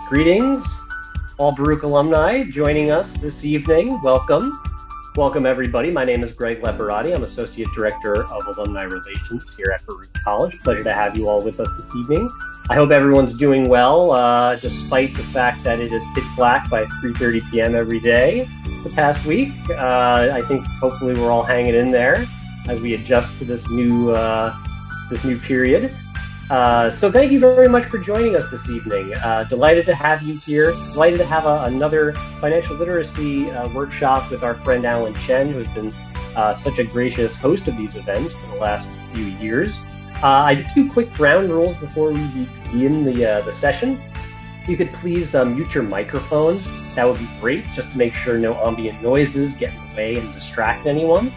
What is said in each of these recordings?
Greetings, all Baruch alumni joining us this evening. Welcome. Welcome, everybody. My name is Greg Leparati. I'm Associate Director of Alumni Relations here at Baruch College. Pleasure to have you all with us this evening. I hope everyone's doing well, despite the fact that it is pitch black by 3:30 p.m. every day the past week. I think hopefully we're all hanging in there as we adjust to this new period. So thank you very much for joining us this evening. Delighted to have you here. Delighted to have another financial literacy workshop with our friend Alan Chen, who has been such a gracious host of these events for the last few years. I have 2 quick ground rules before we begin the session. If you could please mute your microphones, that would be great, just to make sure no ambient noises get in the way and distract anyone.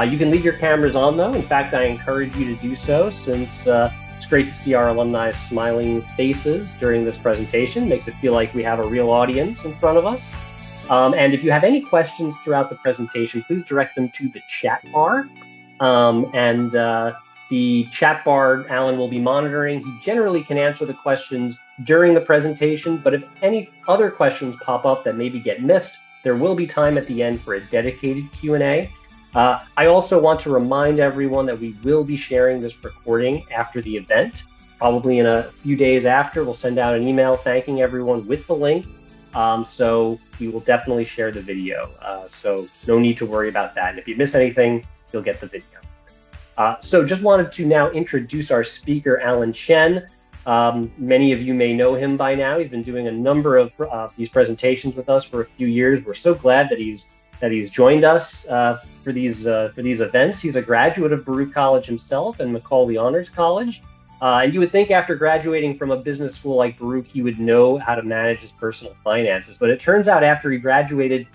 You can leave your cameras on, though. In fact, I encourage you to do so, since it's great to see our alumni's smiling faces during this presentation. Makes it feel like we have a real audience in front of us. And if you have any questions throughout the presentation, please direct them to the chat bar. The chat bar Alan will be monitoring. He generally can answer the questions during the presentation, but if any other questions pop up that maybe get missed, there will be time at the end for a dedicated Q&A. I also want to remind everyone that we will be sharing this recording after the event. Probably in a few days after, we'll send out an email thanking everyone with the link. So we will definitely share the video. So no need to worry about that. And if you miss anything, you'll get the video. So just wanted to now introduce our speaker, Alan Chen. Many of you may know him by now. He's been doing a number of these presentations with us for a few years. We're so glad that he's joined us for these events. He's a graduate of Baruch College himself and Macaulay Honors College. And you would think after graduating from a business school like Baruch, he would know how to manage his personal finances. But it turns out after he graduated,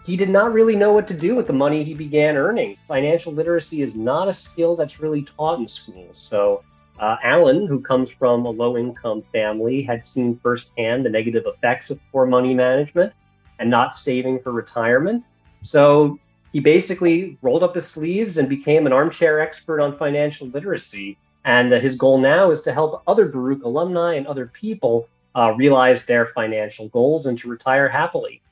he did not really know what to do with the money he began earning. Financial literacy is not a skill that's really taught in schools. So Alan, who comes from a low-income family, had seen firsthand the negative effects of poor money management and not saving for retirement. So he basically rolled up his sleeves and became an armchair expert on financial literacy. And his goal now is to help other Baruch alumni and other people realize their financial goals and to retire happily.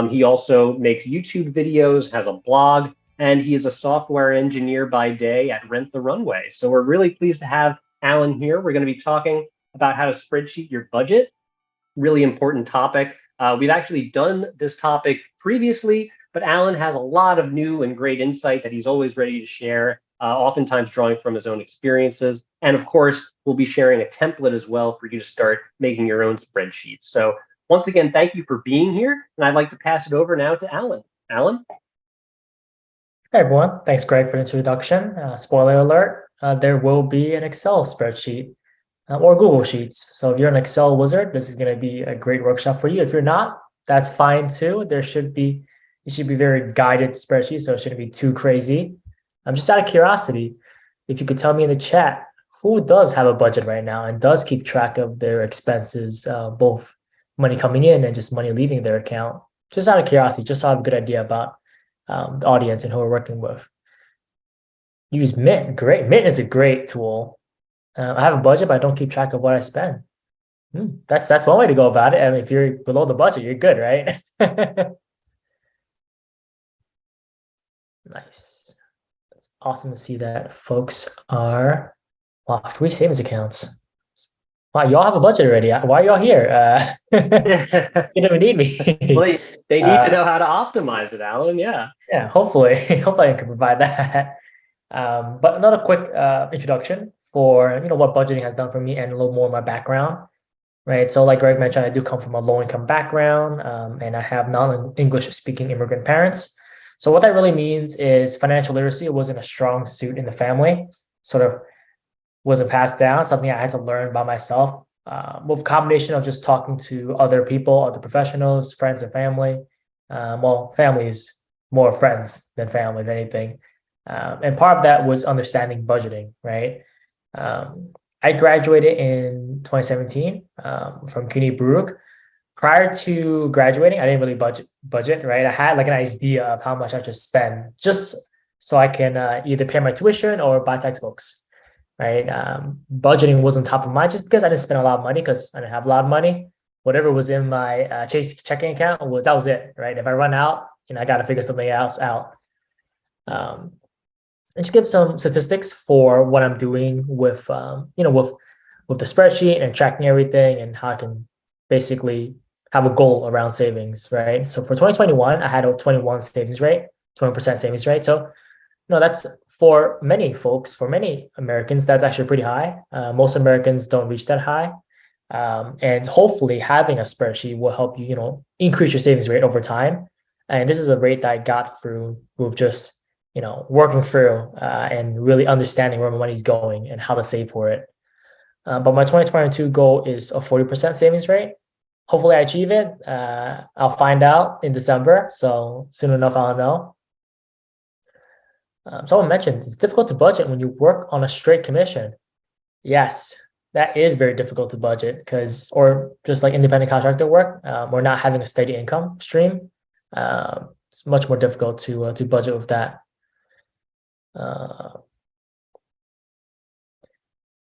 He also makes YouTube videos, has a blog, and he is a software engineer by day at Rent the Runway. So we're really pleased to have Alan here. We're going to be talking about how to spreadsheet your budget. Really important topic. We've actually done this topic previously, but Alan has a lot of new and great insight that he's always ready to share, oftentimes drawing from his own experiences. And of course, we'll be sharing a template as well for you to start making your own spreadsheets. So once again, thank you for being here. And I'd like to pass it over now to Alan. Alan? Hey everyone, thanks Greg for the introduction. Spoiler alert, there will be an Excel spreadsheet or Google Sheets. So if you're an Excel wizard, this is going to be a great workshop for you. If you're not, that's fine too. It should be very guided spreadsheet, so it shouldn't be too crazy. Just out of curiosity, if you could tell me in the chat, who does have a budget right now and does keep track of their expenses, both money coming in and just money leaving their account? Just out of curiosity, just so I have a good idea about the audience and who we're working with. Use Mint. Great. Mint is a great tool. I have a budget, but I don't keep track of what I spend. That's one way to go about it. I mean, if you're below the budget, you're good, right? Nice. It's awesome to see that folks are, wow, 3 savings accounts. Wow, y'all have a budget already. Why are y'all here? You never need me. Well, they need to know how to optimize it, Alan. Yeah. Yeah, hopefully I can provide that. But another quick introduction for what budgeting has done for me and a little more of my background, right? So like Greg mentioned, I do come from a low-income background, and I have non-English speaking immigrant parents. So what that really means is financial literacy wasn't a strong suit in the family, sort of wasn't passed down, something I had to learn by myself, with a combination of just talking to other people, other professionals, friends and family. Well, family is more friends than family, if anything. And part of that was understanding budgeting, right? I graduated in 2017 from CUNY Baruch. Prior to graduating, I didn't really budget, right? I had like an idea of how much I should spend just so I can either pay my tuition or buy textbooks, right? Budgeting wasn't top of mind just because I didn't spend a lot of money because I didn't have a lot of money. whatever was in my Chase checking account, well, that was it, right? If I run out, I got to figure something else out. And just give some statistics for what I'm doing with, with the spreadsheet and tracking everything and how I can basically have a goal around savings, right? So for 2021, I had a 21 savings rate, 20% savings rate. So, that's for many folks, for many Americans, that's actually pretty high. Most Americans don't reach that high. And hopefully having a spreadsheet will help you, increase your savings rate over time. And this is a rate that I got through with just, working through and really understanding where my money's going and how to save for it. But my 2022 goal is a 40% savings rate. Hopefully I achieve it. I'll find out in December. So soon enough, I'll know. Someone mentioned it's difficult to budget when you work on a straight commission. Yes, that is very difficult to budget or just like independent contractor work, or not having a steady income stream. It's much more difficult to budget with that.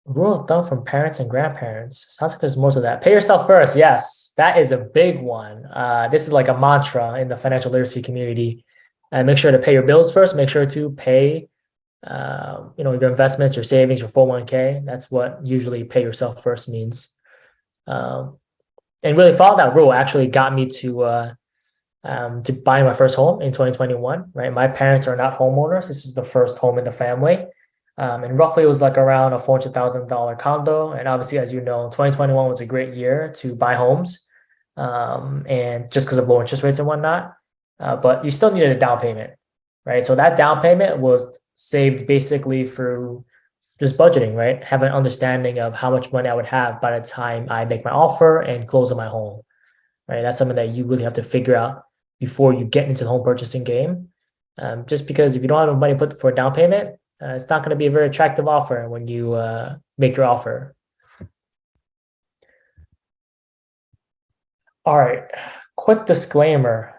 Rule of thumb from parents and grandparents. Sounds like there's more to that. Pay yourself first. Yes, that is a big one. This is like a mantra in the financial literacy community. And make sure to pay your bills first. Make sure to pay, your investments, your savings, your 401k. That's what usually pay yourself first means. And really follow that rule actually got me to buy my first home in 2021. Right, my parents are not homeowners. This is the first home in the family. And roughly it was like around a $400,000 condo. And obviously, as you know, 2021 was a great year to buy homes, and just because of low interest rates and whatnot. But you still needed a down payment, right? So that down payment was saved basically through just budgeting, right? Have an understanding of how much money I would have by the time I make my offer and close on my home, right? That's something that you really have to figure out before you get into the home purchasing game. Just because if you don't have money put for a down payment, it's not going to be a very attractive offer when you make your offer. All right, quick disclaimer.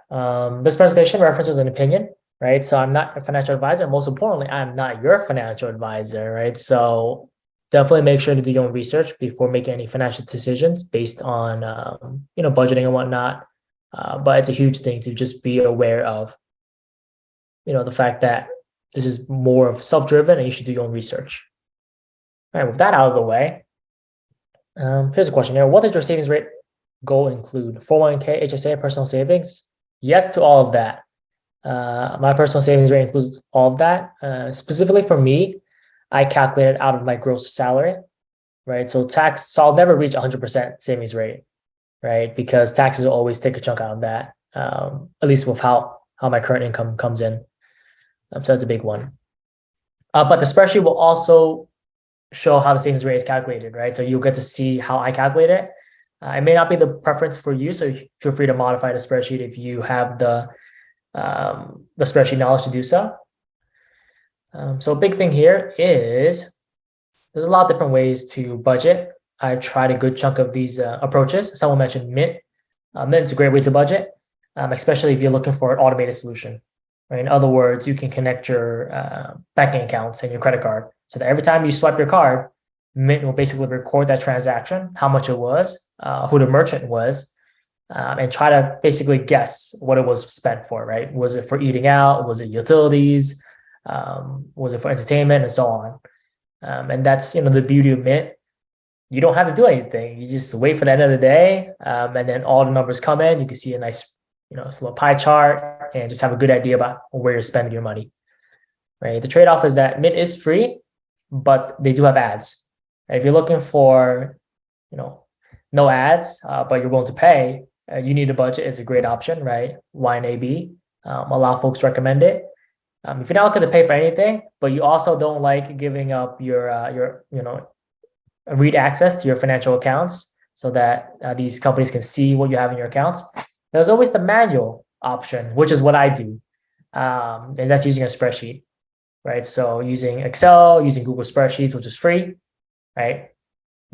This presentation references an opinion, right? So I'm not a financial advisor. Most importantly, I'm not your financial advisor, right? So definitely make sure to do your own research before making any financial decisions based on, budgeting and whatnot. But it's a huge thing to just be aware of, the fact that this is more of self-driven and you should do your own research. All right, with that out of the way, here's a question here. What does your savings rate goal include? 401k, HSA, personal savings? Yes to all of that. My personal savings rate includes all of that. Specifically for me, I calculated out of my gross salary, right? So I'll never reach 100% savings rate, right? Because taxes will always take a chunk out of that, at least with how my current income comes in. So that's a big one. But the spreadsheet will also show how the savings rate is calculated, right? So you'll get to see how I calculate it. It may not be the preference for you, so feel free to modify the spreadsheet if you have the spreadsheet knowledge to do so. So a big thing here is there's a lot of different ways to budget. I tried a good chunk of these approaches. Someone mentioned Mint. Mint is a great way to budget, especially if you're looking for an automated solution. Right? In other words, you can connect your banking accounts and your credit card so that every time you swipe your card, Mint will basically record that transaction, how much it was, who the merchant was, and try to basically guess what it was spent for, right? Was it for eating out? Was it utilities? Was it for entertainment and so on? And that's, the beauty of Mint. You don't have to do anything. You just wait for the end of the day, and then all the numbers come in. You can see a nice, little pie chart and just have a good idea about where you're spending your money, right? The trade-off is that Mint is free, but they do have ads. And if you're looking for, no ads, but you're willing to pay, you need a budget is a great option, right? YNAB, a lot of folks recommend it. If you're not looking to pay for anything, but you also don't like giving up your read access to your financial accounts so that these companies can see what you have in your accounts, there's always the manual option, which is what I do. And that's using a spreadsheet, right? So using Excel, using Google Spreadsheets, which is free, right?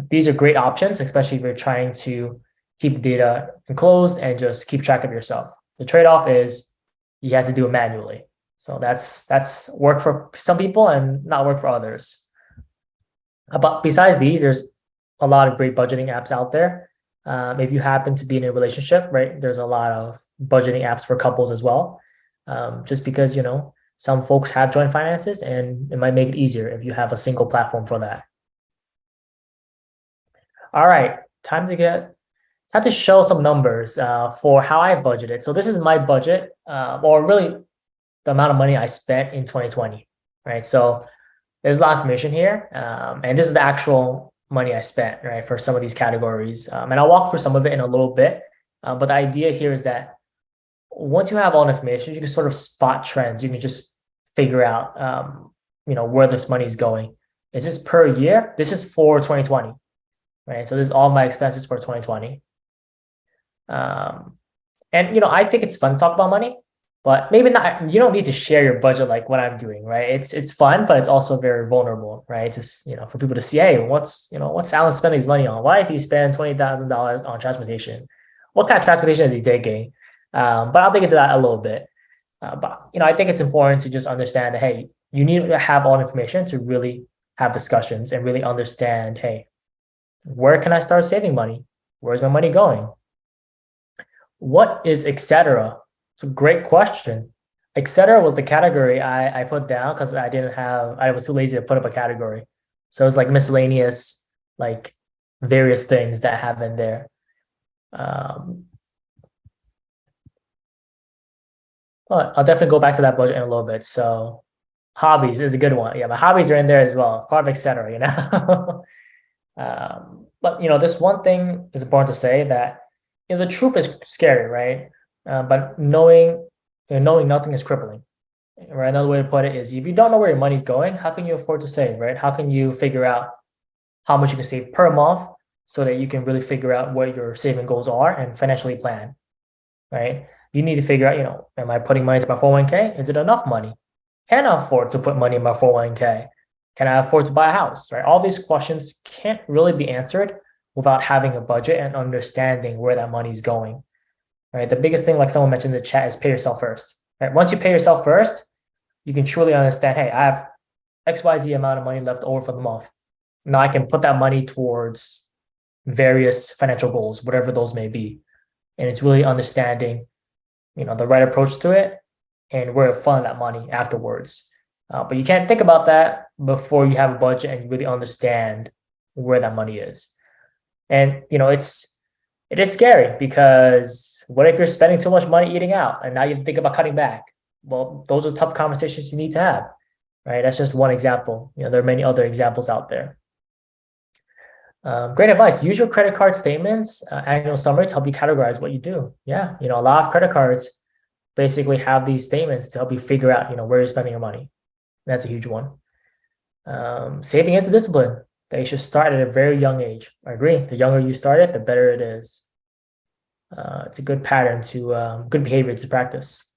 These are great options, especially if you're trying to keep the data enclosed and just keep track of yourself. The trade-off is you have to do it manually. So that's work for some people and not work for others. But besides these, there's a lot of great budgeting apps out there. If you happen to be in a relationship, right, there's a lot of budgeting apps for couples as well. Just because, some folks have joint finances and it might make it easier if you have a single platform for that. All right, time to show some numbers for how I budgeted. So this is my budget, or really the amount of money I spent in 2020, right? So there's a lot of information here, and this is the actual money I spent, right, for some of these categories. And I'll walk through some of it in a little bit. But the idea here is that once you have all the information, you can sort of spot trends. You can just figure out, where this money is going. Is this per year? This is for 2020, right? So this is all my expenses for 2020. And I think it's fun to talk about money, but maybe not. You don't need to share your budget like what I'm doing, right? It's fun, but it's also very vulnerable, right? Just for people to see, hey, what's Alan spending his money on? Why does he spend $20,000 on transportation? What kind of transportation is he taking? But I'll dig into that a little bit. But I think it's important to just understand that, hey, you need to have all information to really have discussions and really understand, hey, where can I start saving money? Where's my money going? What is etc.? It's a great question. Etc. was the category I put down because I was too lazy to put up a category. So it's like miscellaneous, like various things that happen there. But I'll definitely go back to that budget in a little bit. So hobbies is a good one. Yeah, my hobbies are in there as well. Part of etc. But this one thing is important to say that the truth is scary, right? But knowing nothing is crippling. Right. Another way to put it is if you don't know where your money's going, how can you afford to save, right? How can you figure out how much you can save per month so that you can really figure out what your saving goals are and financially plan, right? You need to figure out, am I putting money into my 401k? Is it enough money? Can I afford to put money in my 401k? Can I afford to buy a house, right? All these questions can't really be answered without having a budget and understanding where that money is going, right? The biggest thing, like someone mentioned in the chat, is pay yourself first, right? Once you pay yourself first, you can truly understand, hey, I have XYZ amount of money left over for the month. Now I can put that money towards various financial goals, whatever those may be. And it's really understanding, the right approach to it and where to fund that money afterwards. But you can't think about that before you have a budget and you really understand where that money is. And, it is scary because what if you're spending too much money eating out and now you think about cutting back? Well, those are tough conversations you need to have, right? That's just one example. There are many other examples out there. Great advice. Use your credit card statements, annual summary to help you categorize what you do. Yeah, a lot of credit cards basically have these statements to help you figure out, where you're spending your money. That's a huge one. Saving is a discipline that you should start at a very young age. I agree. The younger you start it, the better it is. It's a good pattern good behavior to practice.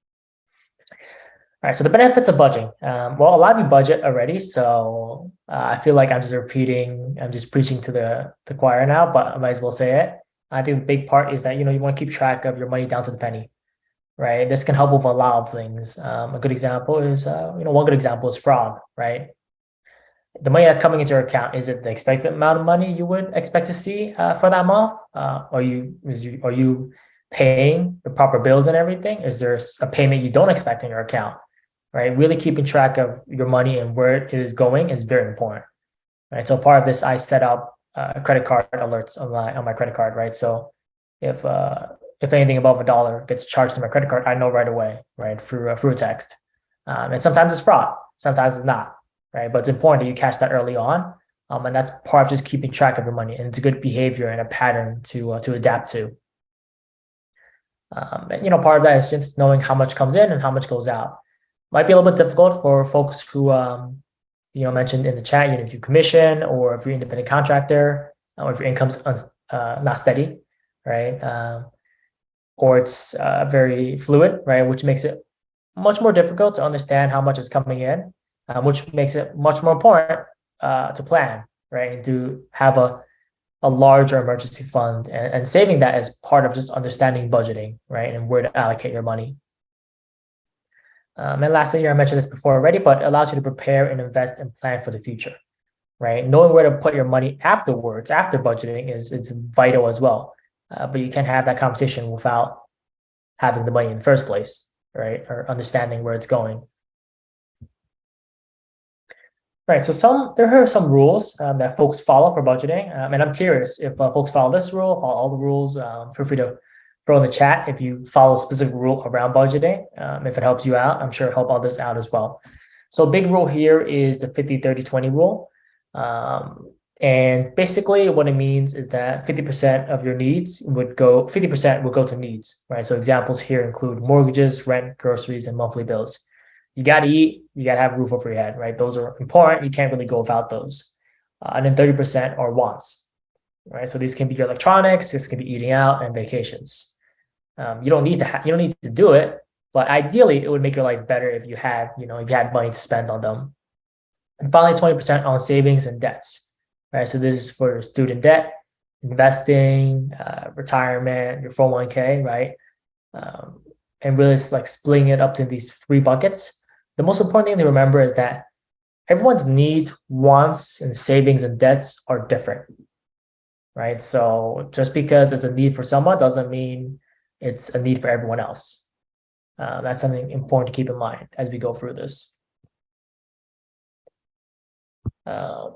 All right, so the benefits of budgeting. Well, a lot of you budget already, so I feel like I'm just preaching to the choir now, but I might as well say it. I think the big part is that you want to keep track of your money down to the penny, right? This can help with a lot of things. A good example is, one good example is fraud, right? The money that's coming into your account, is it the expected amount of money you would expect to see for that month? Are you paying the proper bills and everything? Is there a payment you don't expect in your account? Right, really keeping track of your money and where it is going is very important. Right, so part of this, I set up credit card alerts on my credit card. Right, so if anything above $1 gets charged to my credit card, I know right away, right, through a text. And sometimes it's fraud, sometimes it's not. Right, but it's important that you catch that early on, and that's part of just keeping track of your money, and it's a good behavior and a pattern to adapt to. And part of that is just knowing how much comes in and how much goes out. Might be a little bit difficult for folks who, mentioned in the chat, if you commission or if you're an independent contractor or if your income's not steady, right? Or it's very fluid, right? Which makes it much more difficult to understand how much is coming in, which makes it much more important to plan, right? And to have a larger emergency fund and saving that as part of just understanding budgeting, right? And where to allocate your money. And lastly, I mentioned this before already, but it allows you to prepare and invest and plan for the future, right? Knowing where to put your money afterwards, after budgeting, is vital as well. but you can't have that conversation without having the money in the first place, right? Or understanding where it's going. Right. So there are some rules that folks follow for budgeting, and I'm curious if folks follow this rule, follow all the rules. Feel free to throw in the chat if you follow a specific rule around budgeting. If it helps you out, I'm sure it'll help others out as well. So big rule here is the 50-30-20 rule. And basically what it means is that 50% of your needs 50% will go to needs, right? So examples here include mortgages, rent, groceries, and monthly bills. You got to eat, you got to have a roof over your head, right? Those are important. You can't really go without those. And then 30% are wants, right? So these can be your electronics, this can be eating out and vacations. You don't need to do it, but ideally it would make your life better if you had money to spend on them. And finally, 20% on savings and debts, right? So this is for student debt, investing, retirement, your 401k, right? And really it's like splitting it up to these 3 buckets. The most important thing to remember is that everyone's needs, wants, and savings and debts are different, right? So just because it's a need for someone doesn't mean it's a need for everyone else. That's something important to keep in mind as we go through this. And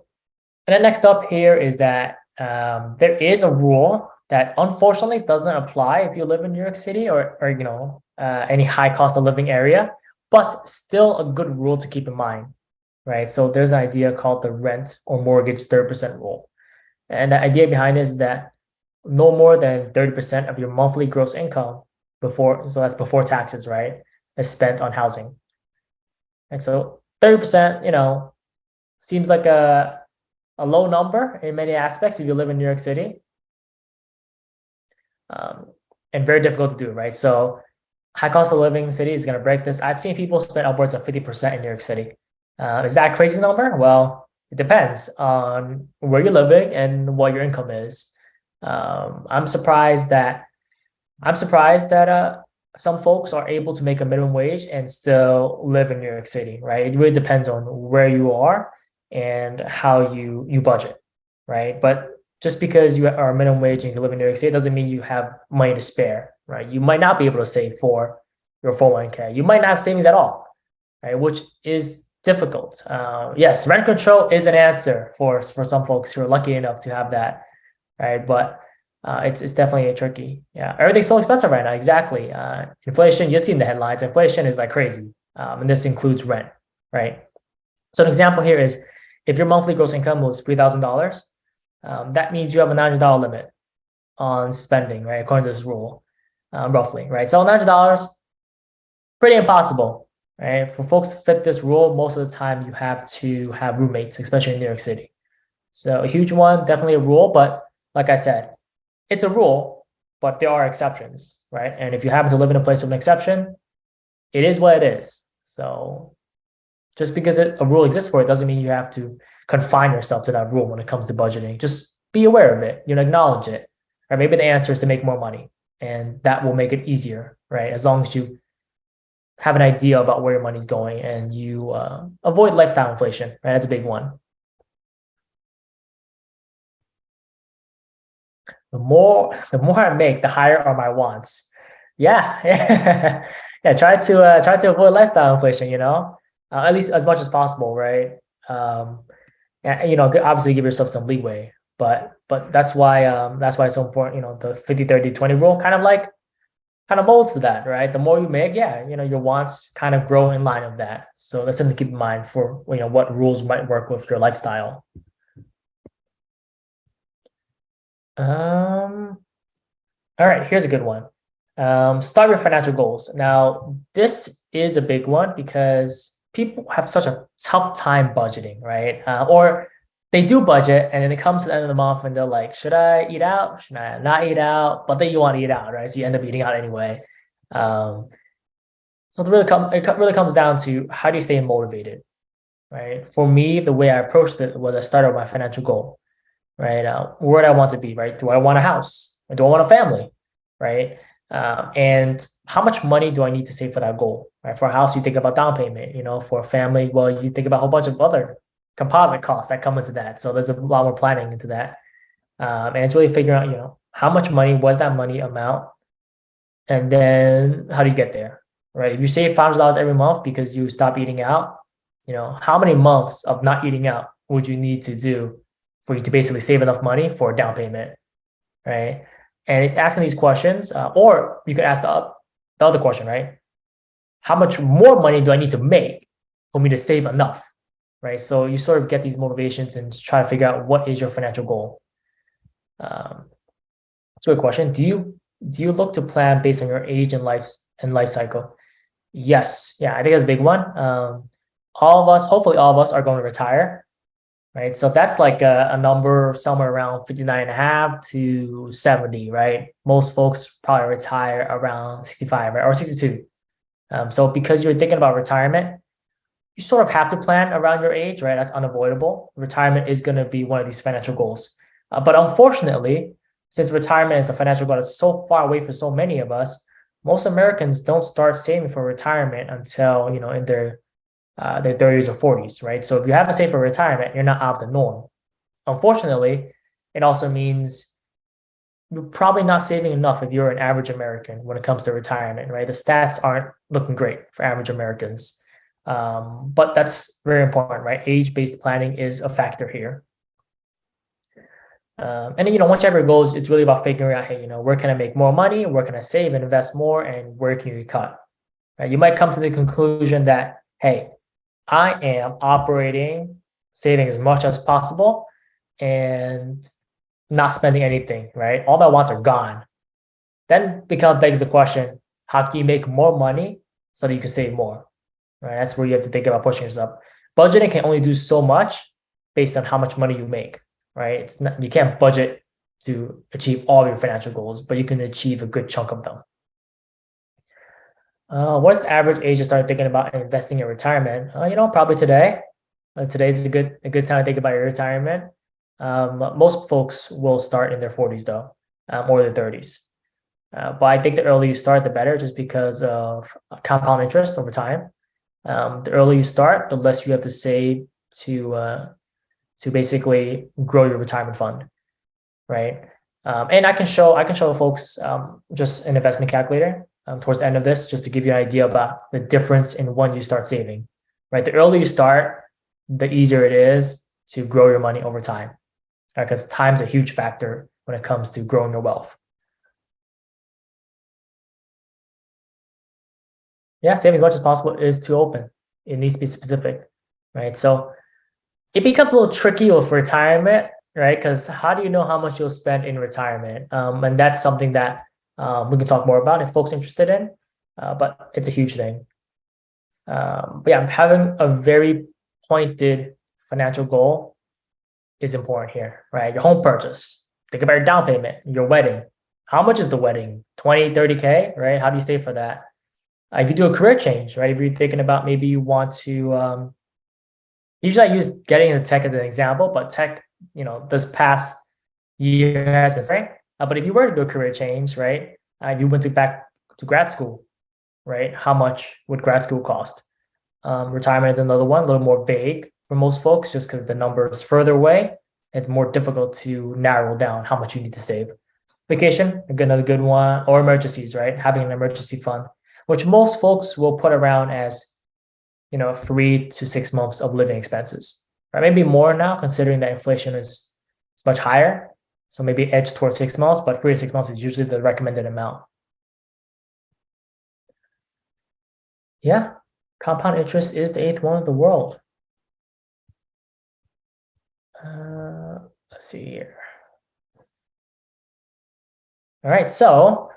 then next up here is that there is a rule that unfortunately doesn't apply if you live in New York City or any high cost of living area, but still a good rule to keep in mind, right? So there's an idea called the rent or mortgage 30% rule. And the idea behind it is that no more than 30% of your monthly gross income so that's before taxes, right, is spent on housing. And so 30%, seems like a low number in many aspects if you live in New York City. And very difficult to do, right? So high cost of living city is going to break this. I've seen people spend upwards of 50% in New York City. Is that a crazy number? Well, it depends on where you're living and what your income is. I'm surprised that some folks are able to make a minimum wage and still live in New York City, right? It really depends on where you are and how you budget, right? But just because you are minimum wage and you live in New York City doesn't mean you have money to spare, right? You might not be able to save for your 401k. You might not have savings at all, right? Which is difficult. Yes, rent control is an answer for some folks who are lucky enough to have that, right? But it's definitely tricky. Yeah, everything's so expensive right now. Exactly. Inflation, you've seen the headlines. Inflation is like crazy. And this includes rent, right? So an example here is if your monthly gross income was $3,000, that means you have a $900 limit on spending, right? According to this rule, roughly, right? So $900, pretty impossible, right? For folks to fit this rule, most of the time you have to have roommates, especially in New York City. So a huge one, definitely a rule, but like I said, it's a rule, but there are exceptions, right? And if you happen to live in a place of an exception, it is what it is. So just because a rule exists for it doesn't mean you have to confine yourself to that rule when it comes to budgeting. Just be aware of it, acknowledge it. Or maybe the answer is to make more money, and that will make it easier, right? As long as you have an idea about where your money's going and you avoid lifestyle inflation, right? That's a big one. The more I make, the higher are my wants. Yeah, yeah. Try to avoid lifestyle inflation. At least as much as possible, right? And obviously give yourself some leeway, but that's why it's so important. The 50-30-20 rule kind of molds to that, right? The more you make, your wants kind of grow in line with that. So that's something to keep in mind for what rules might work with your lifestyle. All right, here's a good one. Start your financial goals. Now, this is a big one because people have such a tough time budgeting, right? Or they do budget and then it comes to the end of the month and they're like, should I eat out? Should I not eat out? But then you want to eat out, right? So you end up eating out anyway. So it really comes down to how do you stay motivated, right? For me, the way I approached it was I started with my financial goal, right? Where do I want to be, right? Do I want a house? Or do I want a family, right? And how much money do I need to save for that goal, right? For a house, you think about down payment, for a family, well, you think about a whole bunch of other composite costs that come into that. So there's a lot more planning into that. And it's really figuring out, how much money was that money amount, and then how do you get there, right? If you save $500 every month because you stop eating out, how many months of not eating out would you need to do for you to basically save enough money for a down payment, right? And it's asking these questions, or you could ask the other question, right? How much more money do I need to make for me to save enough, right? So you sort of get these motivations and try to figure out what is your financial goal. It's a good question. Do you look to plan based on your age and life cycle? Yes. Yeah, I think that's a big one. All of us, hopefully all of us are going to retire, right? So that's like a number somewhere around 59 and a half to 70, right? Most folks probably retire around 65, right? Or 62. So because you're thinking about retirement, you sort of have to plan around your age, right? That's unavoidable. Retirement is going to be one of these financial goals. But unfortunately, since retirement is a financial goal that's so far away for so many of us, most Americans don't start saving for retirement until, in their 30s or 40s, right? So if you haven't saved for retirement, you're not out of the norm. Unfortunately, it also means you're probably not saving enough if you're an average American when it comes to retirement, right? The stats aren't looking great for average Americans. But that's very important, right? Age-based planning is a factor here. And then, once you have your goals, it's really about figuring out, hey, where can I make more money? Where can I save and invest more? And where can you cut? Right? You might come to the conclusion that, hey, I am operating, saving as much as possible and not spending anything, right? All my wants are gone. Then begs the question, how can you make more money so that you can save more? Right? That's where you have to think about pushing yourself. Budgeting can only do so much based on how much money you make, right? It's not, you can't budget to achieve all your financial goals, but you can achieve a good chunk of them. What's the average age to start thinking about investing in retirement? Probably today. Today's a good time to think about your retirement. Most folks will start in their 40s though, or their 30s. But I think the earlier you start, the better, just because of compound interest over time. The earlier you start, the less you have to save to basically grow your retirement fund, right? And I can show folks just an investment calculator towards the end of this, just to give you an idea about the difference in when you start saving, right? The earlier you start, the easier it is to grow your money over time, because time's a huge factor when it comes to growing your wealth. Yeah, saving as much as possible is too open. It needs to be specific, right? So it becomes a little tricky with retirement, right? Because how do you know how much you'll spend in retirement? And that's something that we can talk more about if folks are interested in, but it's a huge thing. But yeah, having a very pointed financial goal is important here, right? Your home purchase, think about your down payment, your wedding. How much is the wedding? 20, 30K, right? How do you save for that? If you do a career change, right? If you're thinking about maybe you want to, usually I use getting into tech as an example, but tech, this past year has been right. But if you were to do a career change, right? If you went back to grad school, right? How much would grad school cost? Retirement is another one, a little more vague for most folks, just because the number is further away. It's more difficult to narrow down how much you need to save. Vacation, another good one, or emergencies, right? Having an emergency fund, which most folks will put around as 3 to 6 months of living expenses, right? Maybe more now, considering that inflation is much higher. So maybe edge towards 6 months, but 3 to 6 months is usually the recommended amount. Yeah, compound interest is the 8th one of the world. Let's see here. All right, so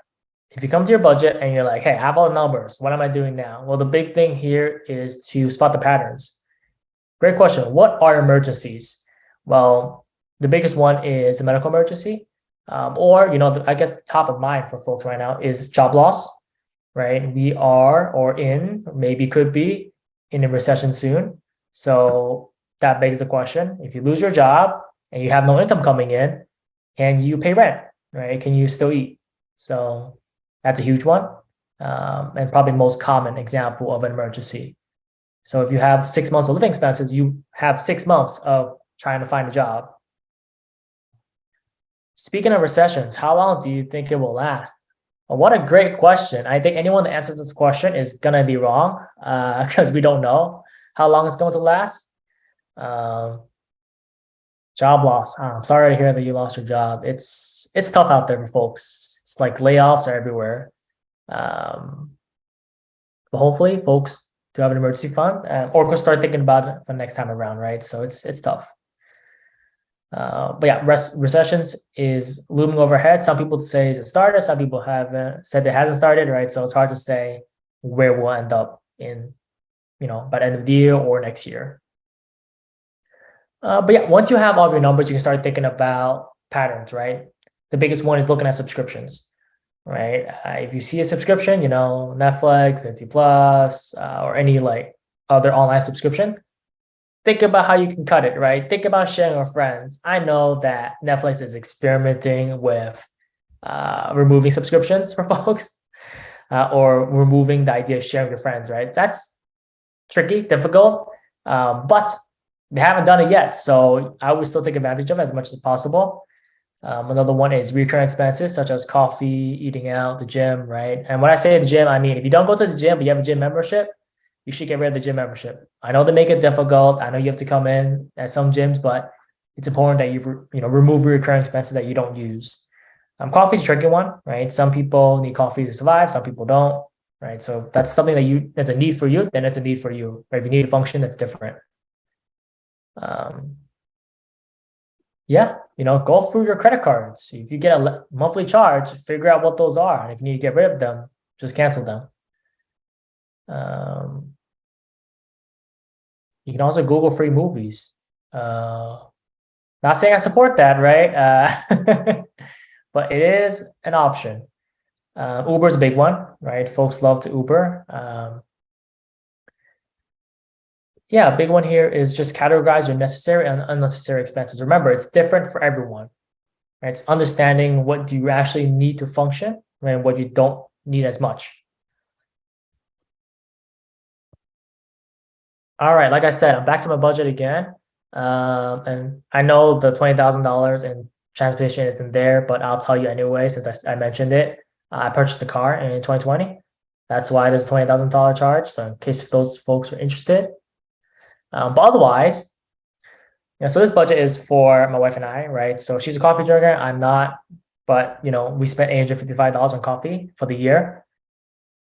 if you come to your budget and you're like, hey, I have all the numbers, what am I doing now? Well, the big thing here is to spot the patterns. Great question. What are emergencies? Well, the biggest one is a medical emergency, or I guess the top of mind for folks right now is job loss, right? We are maybe could be in a recession soon. So that begs the question: if you lose your job and you have no income coming in, can you pay rent? Right? Can you still eat? So that's a huge one, and probably the most common example of an emergency. So if you have 6 months of living expenses, you have 6 months of trying to find a job. Speaking of recessions, how long do you think it will last? Well, what a great question. I think anyone that answers this question is gonna be wrong, because we don't know how long it's going to last. Um, Job loss. I'm sorry to hear that you lost your job. It's tough out there for folks. It's like layoffs are everywhere. Um, but hopefully, folks do have an emergency fund, or can start thinking about it for next time around, right? So it's tough. But yeah, recessions is looming overhead. Some people say it started. Some people have said it hasn't started, right? So it's hard to say where we'll end up in, by the end of the year or next year. But yeah, once you have all of your numbers, you can start thinking about patterns, right? The biggest one is looking at subscriptions, right? If you see a subscription, Netflix, Disney Plus, or any like other online subscription, think about how you can cut it, right? Think about sharing with friends. I know that Netflix is experimenting with removing subscriptions for folks, or removing the idea of sharing with friends, right? That's tricky, difficult, but they haven't done it yet. So I would still take advantage of it as much as possible. Another one is recurring expenses such as coffee, eating out, the gym, right? And when I say the gym, I mean if you don't go to the gym but you have a gym membership, you should get rid of the gym membership. I know they make it difficult. I know you have to come in at some gyms, but it's important that you remove recurring expenses that you don't use. Coffee's a tricky one, right? Some people need coffee to survive, some people don't, right? So if that's something that's a need for you, then it's a need for you. Right? If you need to function, that's different. Yeah, go through your credit cards. If you get a monthly charge, figure out what those are. And if you need to get rid of them, just cancel them. You can also Google free movies. Not saying I support that, right? But it is an option. Uber's a big one, right? Folks love to Uber. Yeah, a big one here is just categorize your necessary and unnecessary expenses. Remember, it's different for everyone, right? It's understanding what do you actually need to function and what you don't need as much. All right, like I said, I'm back to my budget again. And I know the $20,000 in transportation isn't there, but I'll tell you anyway, since I mentioned it. I purchased a car in 2020. That's why there's a $20,000 charge. So in case those folks are interested. But otherwise, so this budget is for my wife and I, right? So she's a coffee drinker. I'm not, but we spent $855 on coffee for the year.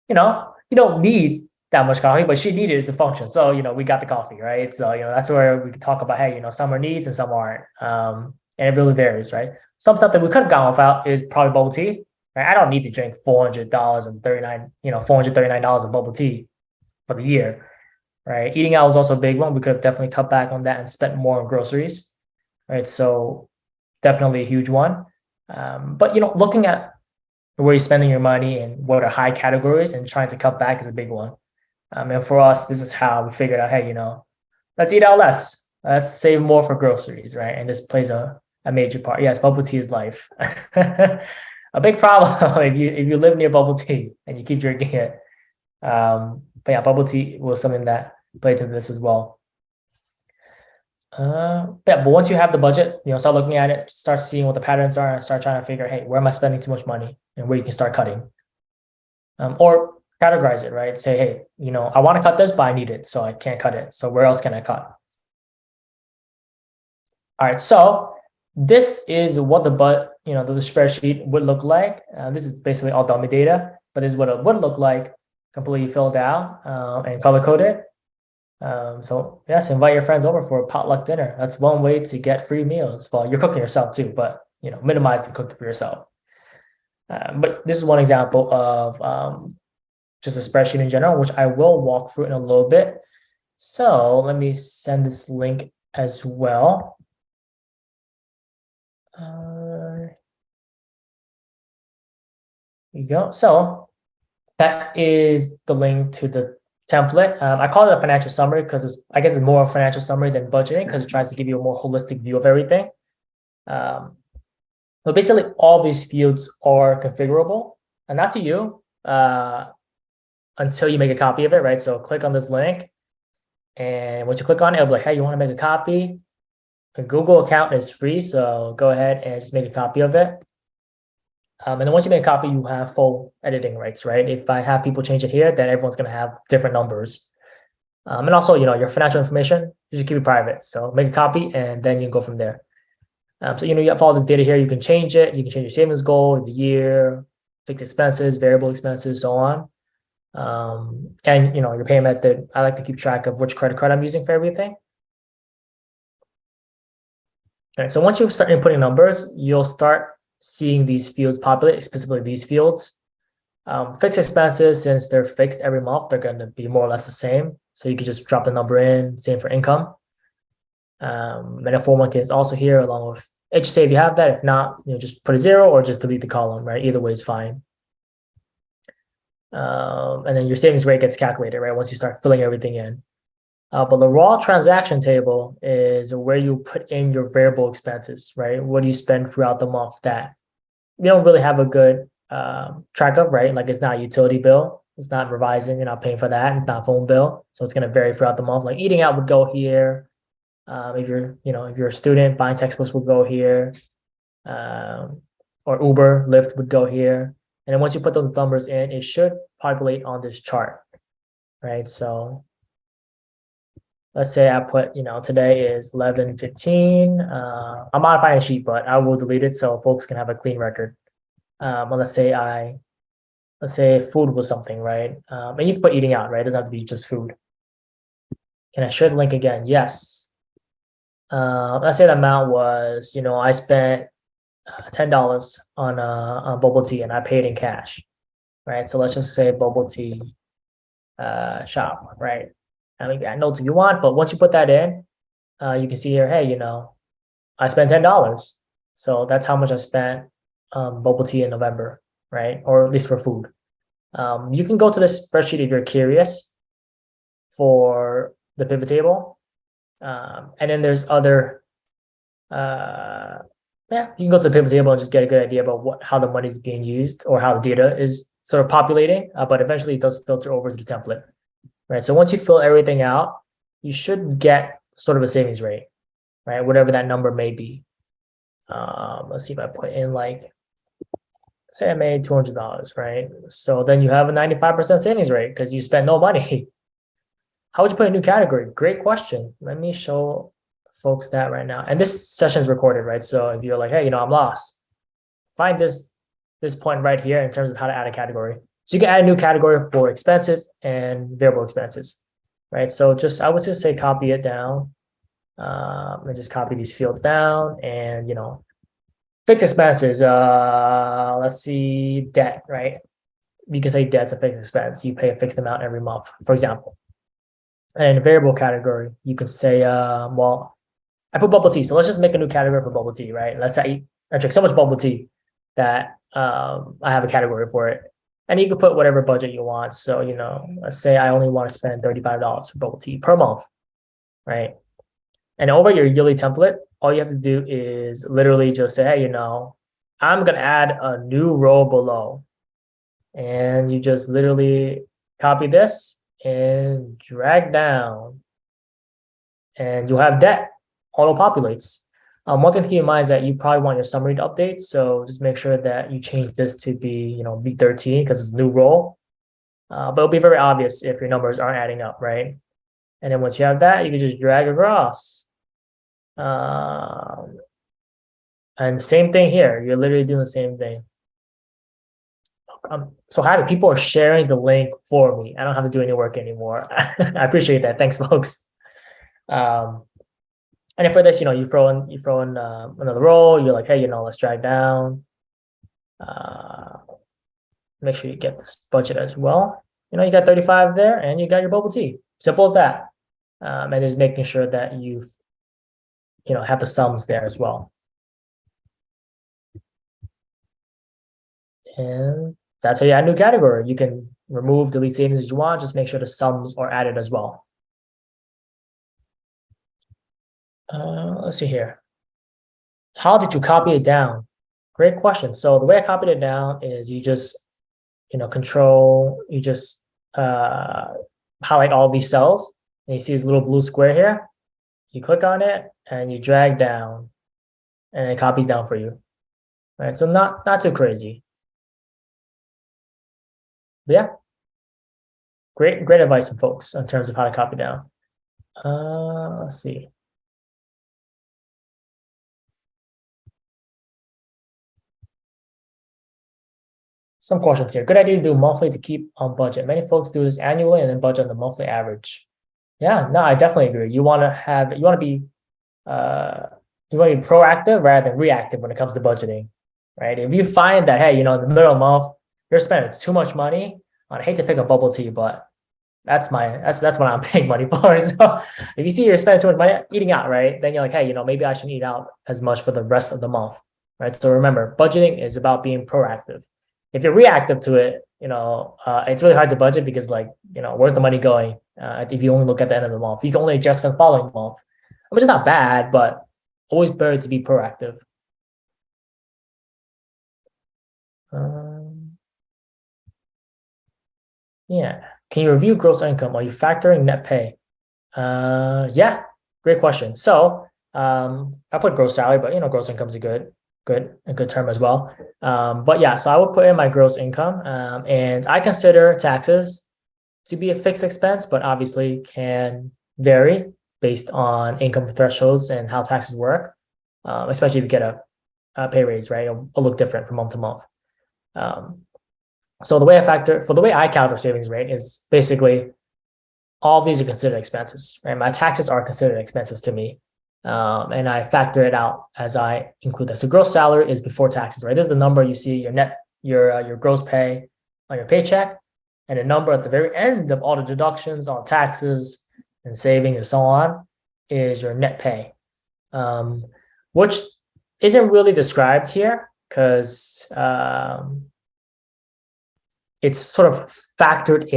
You don't need that much coffee, but she needed it to function. So, we got the coffee, right? So, that's where we can talk about, hey, some are needs and some aren't. And it really varies, right? Some stuff that we could have gone without is probably bubble tea, right? I don't need to drink $439 in bubble tea for the year, right? Eating out was also a big one. We could have definitely cut back on that and spent more on groceries, right? So definitely a huge one. But, looking at where you're spending your money and what are high categories and trying to cut back is a big one. And for us, this is how we figured out, hey, let's eat out less. Let's save more for groceries, right? And this plays a major part. Yes, bubble tea is life. A big problem if you live near bubble tea and you keep drinking it. But yeah, bubble tea was something that played into this as well. Yeah, but once you have the budget, start looking at it, start seeing what the patterns are, and start trying to figure, hey, where am I spending too much money, and where you can start cutting. Or categorize it, right? Say, hey, I want to cut this, but I need it, so I can't cut it. So where else can I cut? All right, so this is what the spreadsheet would look like. This is basically all dummy data, but this is what it would look like, completely filled out and color coded. So yes, invite your friends over for a potluck dinner. That's one way to get free meals. Well, you're cooking yourself too, but minimize the cooking for yourself. But this is one example of just a spreadsheet in general, which I will walk through in a little bit. So let me send this link as well. There you go. So that is the link to the template. I call it a financial summary because I guess it's more of a financial summary than budgeting because it tries to give you a more holistic view of everything. But basically, all these fields are configurable, and not to you until you make a copy of it, right? So click on this link, and once you click on it, it'll be like, hey, you want to make a copy? A Google account is free, so go ahead and just make a copy of it. And then once you make a copy, you have full editing rights, right? If I have people change it here, then everyone's going to have different numbers. And also, your financial information, you should keep it private. So make a copy and then you can go from there. So, you have all this data here. You can change it. You can change your savings goal, the year, fixed expenses, variable expenses, so on. And, your payment method. I like to keep track of which credit card I'm using for everything. Okay, so once you start inputting numbers, you'll start seeing these fields populate, specifically these fields. Fixed expenses, since they're fixed every month, they're going to be more or less the same. So you can just drop the number in, same for income. And a 401k is also here along with HSA if you have that. If not, just put a 0 or just delete the column, right? Either way is fine. And then your savings rate gets calculated, right? Once you start filling everything in. But the raw transaction table is where you put in your variable expenses, right? What do you spend throughout the month that you don't really have a good track of, right? Like it's not a utility bill, it's not revising, you're not paying for that, it's not a phone bill, so it's going to vary throughout the month. Like eating out would go here. If you're a student, buying textbooks would go here, or Uber, Lyft would go here. And then once you put those numbers in, it should populate on this chart, right? So let's say I put, today is 11/15. I'm modifying a sheet, but I will delete it so folks can have a clean record. Well, let's say food was something, right? And you can put eating out, right? It doesn't have to be just food. Can I share the link again? Yes. Let's say the amount was, I spent $10 on bubble tea and I paid in cash, right? So let's just say bubble tea shop, right? I mean, add notes if you want, but once you put that in, you can see here, hey, I spent $10. So that's how much I spent bubble tea in November, right? Or at least for food. You can go to this spreadsheet if you're curious for the pivot table. And then there's other, you can go to the pivot table and just get a good idea about how the money is being used or how the data is sort of populating, but eventually it does filter over to the template, right? So once you fill everything out, you should get sort of a savings rate, right? Whatever that number may be. Let's see if I put in say I made $200, right? So then you have a 95% savings rate because you spent no money. How would you put a new category? Great question. Let me show folks that right now. And this session is recorded, right? So if you're like, hey, I'm lost, find this point right here in terms of how to add a category. So you can add a new category for expenses and variable expenses, right? So I would just say copy it down. And just copy these fields down and, fixed expenses. Let's see, debt, right? You can say debt's a fixed expense. You pay a fixed amount every month, for example. And in the variable category, you can say, well, I put bubble tea. So let's just make a new category for bubble tea, right? Let's say I drink so much bubble tea that I have a category for it. And you can put whatever budget you want. So, let's say I only want to spend $35 for bubble tea per month, right? And over your yearly template, all you have to do is literally just say, hey, I'm going to add a new row below. And you just literally copy this and drag down. And you'll have debt auto-populates. One thing to keep in mind is that you probably want your summary to update. So just make sure that you change this to be, B13 because it's a new row. But it'll be very obvious if your numbers aren't adding up, right? And then once you have that, you can just drag across. And same thing here. You're literally doing the same thing. So happy people are sharing the link for me. I don't have to do any work anymore. I appreciate that. Thanks, folks. And then for this, you throw in another row. You're like, hey, let's drag down. Make sure you get this budget as well. You got 35 there, and you got your bubble tea. Simple as that. And just making sure that you have the sums there as well. And that's how you add a new category. You can remove, delete savings as you want. Just make sure the sums are added as well. Let's see here. How did you copy it down? Great question. So the way I copied it down is you just, highlight all these cells. And you see this little blue square here. You click on it and you drag down and it copies down for you. Right. So not too crazy. But yeah. Great advice from folks in terms of how to copy down. Let's see. Some questions here. Good idea to do monthly to keep on budget. Many folks do this annually and then budget on the monthly average. Yeah, no, I definitely agree. You want to be proactive rather than reactive when it comes to budgeting, right? If you find that, hey, in the middle of the month, you're spending too much money, I hate to pick a bubble tea, but that's what I'm paying money for. So if you see you're spending too much money eating out, right, then you're like, hey, maybe I shouldn't eat out as much for the rest of the month, right? So remember, budgeting is about being proactive. If you're reactive to it, it's really hard to budget because where's the money going? If you only look at the end of the month, you can only adjust for the following month, which is not bad, but always better to be proactive. Yeah. Can you review gross income? Are you factoring net pay? Yeah, great question. So I put gross salary, but gross income is a good term as well. But yeah, so I would put in my gross income, and I consider taxes to be a fixed expense, but obviously can vary based on income thresholds and how taxes work. Especially if you get a pay raise, right? It'll look different from month to month. So the way I calculate savings rate is basically all of these are considered expenses, right? My taxes are considered expenses to me. And I factor it out as I include that. So gross salary is before taxes, right? This is the number you see your gross pay on your paycheck, and a number at the very end of all the deductions, all taxes and savings and so on is your net pay, which isn't really described here because it's sort of factored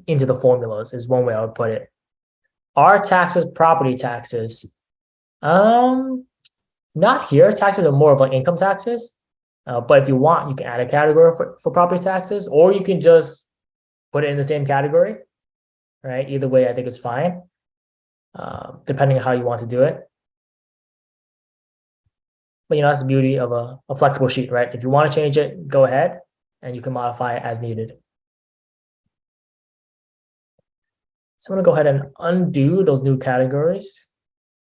into the formulas is one way I would put it. Are taxes property taxes? Not here. Taxes are more of like income taxes. But if you want, you can add a category for property taxes, or you can just put it in the same category, right? Either way, I think it's fine, depending on how you want to do it. But that's the beauty of a flexible sheet, right? If you want to change it, go ahead, and you can modify it as needed. So I'm going to go ahead and undo those new categories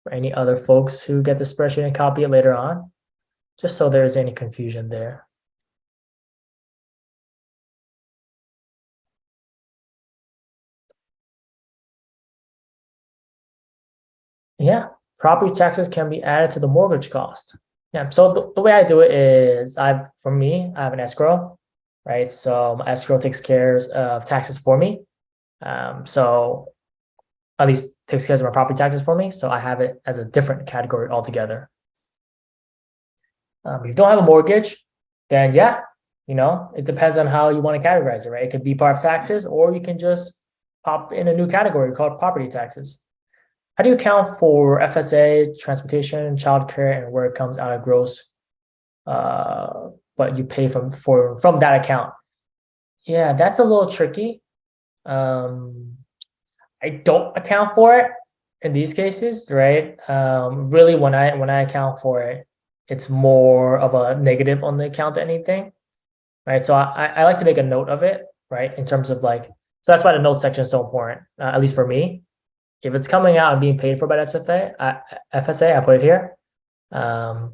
for any other folks who get the spreadsheet and copy it later on, just so there's any confusion there. Yeah, property taxes can be added to the mortgage cost. Yeah, so the way I do it is I have an escrow, right? So my escrow takes care of taxes for me. So at least takes care of my property taxes for me. So I have it as a different category altogether. If you don't have a mortgage, then yeah, it depends on how you want to categorize it, right? It could be part of taxes, or you can just pop in a new category called property taxes. How do you account for FSA, transportation, childcare, and where it comes out of gross, but you pay from that account? Yeah, that's a little tricky. I don't account for it in these cases, right? Really, when I account for it, it's more of a negative on the account than anything, right? So I like to make a note of it, right? In terms of so that's why the note section is so important, at least for me. If it's coming out and being paid for by the FSA, I put it here. But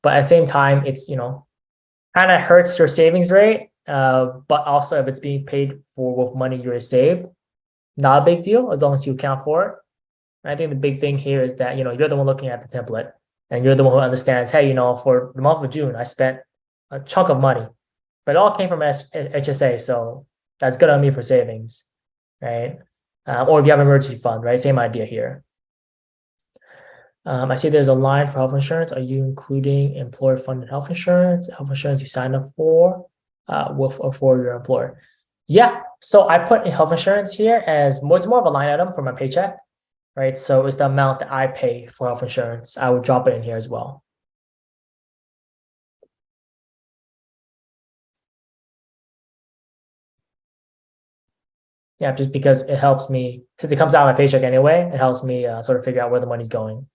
at the same time, it's kind of hurts your savings rate. But also if it's being paid for with money you saved, not a big deal as long as you account for it. And I think the big thing here is that you're the one looking at the template, and you're the one who understands. Hey, for the month of June, I spent a chunk of money, but it all came from HSA, so that's good on me for savings, right? Or if you have an emergency fund, right? Same idea here. I see there's a line for health insurance. Are you including employer-funded health insurance you sign up for with or for your employer? Yeah, so I put health insurance here as it's more of a line item for my paycheck, right? So it's the amount that I pay for health insurance. I would drop it in here as well. Yeah, just because it helps me, since it comes out of my paycheck anyway, it helps me sort of figure out where the money's going.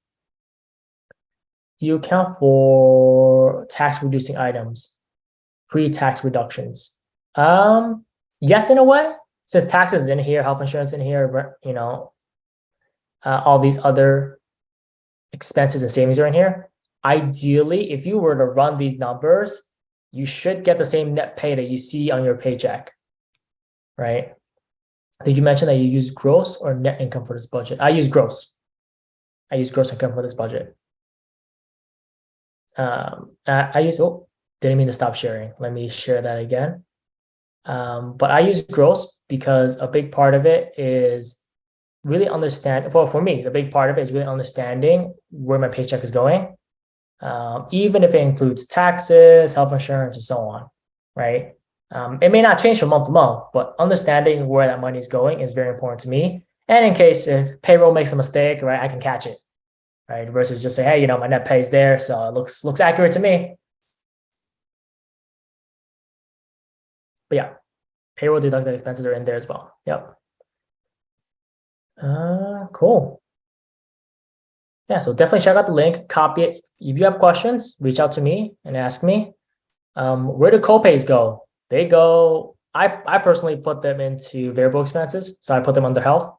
Do you account for tax reducing items, pre-tax reductions? Yes, in a way, since taxes is in here, health insurance in here, all these other expenses and savings are in here. Ideally, if you were to run these numbers, you should get the same net pay that you see on your paycheck, right? Did you mention that you use gross or net income for this budget? I use gross. I use gross income for this budget. I use, oh, didn't mean to stop sharing. Let me share that again. But I use gross because a big part of it is really understand, for me, the big part of it is really understanding where my paycheck is going, even if it includes taxes, health insurance, and so on, right? It may not change from month to month, but understanding where that money is going is very important to me. And in case if payroll makes a mistake, right, I can catch it, right? Versus just say, hey, my net pay is there, so it looks accurate to me. But yeah, payroll deducted expenses are in there as well. Yep. Cool. Yeah, so definitely check out the link, copy it. If you have questions, reach out to me and ask me. Where do copays go? They go, I personally put them into variable expenses, so I put them under health.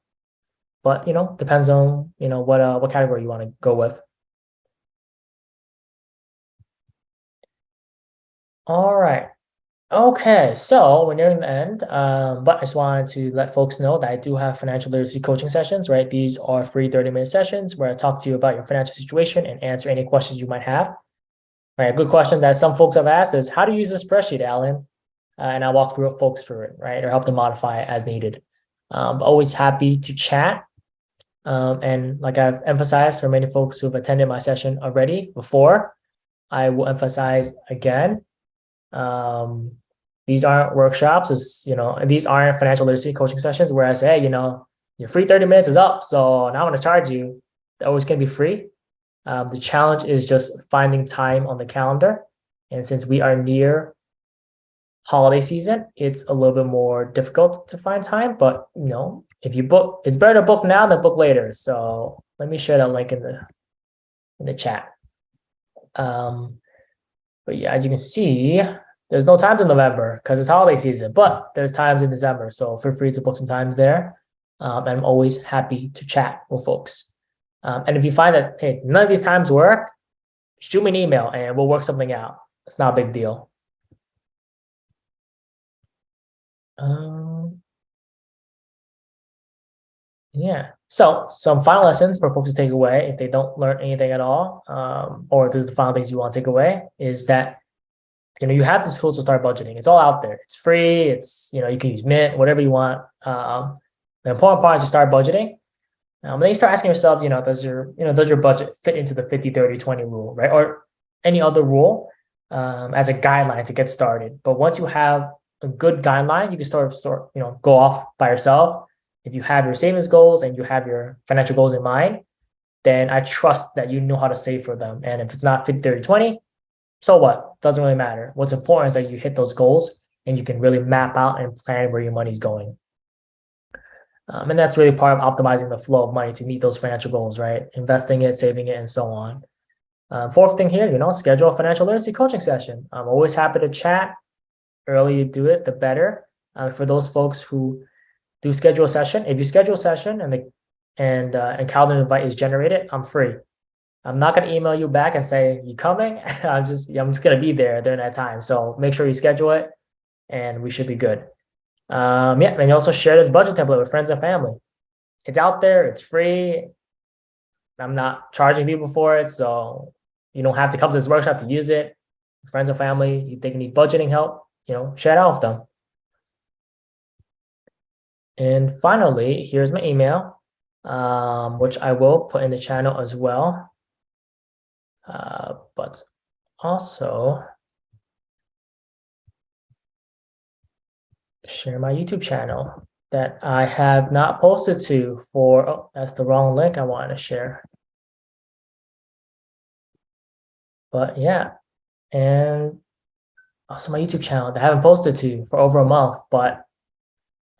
But depends on what category you want to go with. All right. Okay, so we're nearing the end, but I just wanted to let folks know that I do have financial literacy coaching sessions, right? These are free 30-minute sessions where I talk to you about your financial situation and answer any questions you might have. Right, a good question that some folks have asked is, how to use a spreadsheet, Alan? And I walk through folks through it, right? Or help them modify it as needed. Always happy to chat. And like I've emphasized for many folks who have attended my session already before, I will emphasize again. These aren't workshops, these aren't financial literacy coaching sessions where I say, hey, your free 30 minutes is up, so now I'm going to charge you. They're always going to be free. The challenge is just finding time on the calendar. And since we are near holiday season, it's a little bit more difficult to find time. But if you book, it's better to book now than book later. So let me share that link in the chat. But yeah, as you can see, there's no times in November because it's holiday season, but there's times in December. So feel free to book some times there. And I'm always happy to chat with folks. And if you find that, hey, none of these times work, shoot me an email and we'll work something out. It's not a big deal. Yeah. So some final lessons for folks to take away if they don't learn anything at all, or this is the final things you want to take away, is that you have the tools to start budgeting. It's all out there. It's free. It's you can use Mint, whatever you want. The important part is to start budgeting. Then you start asking yourself, does your budget fit into the 50-30-20 rule, right? Or any other rule as a guideline to get started. But once you have a good guideline, you can start, go off by yourself. If you have your savings goals and you have your financial goals in mind, then I trust that you know how to save for them. And if it's not 50-30-20, so what? Doesn't really matter. What's important is that you hit those goals and you can really map out and plan where your money's going. And that's really part of optimizing the flow of money to meet those financial goals, right? Investing it, saving it, and so on. Fourth thing here, schedule a financial literacy coaching session. I'm always happy to chat. Earlier you do it, the better. For those folks who do schedule a session, if you schedule a session and calendar invite is generated, I'm free. I'm not going to email you back and say, you coming? I'm just going to be there during that time. So make sure you schedule it and we should be good. And you also share this budget template with friends and family. It's out there. It's free. I'm not charging people for it. So you don't have to come to this workshop to use it. Friends and family, you think you need budgeting help, share it out with them. And finally, here's my email, which I will put in the channel as well. But also share my YouTube channel that I have not posted to oh, that's the wrong link I wanted to share. But yeah, and also my YouTube channel that I haven't posted to for over a month, but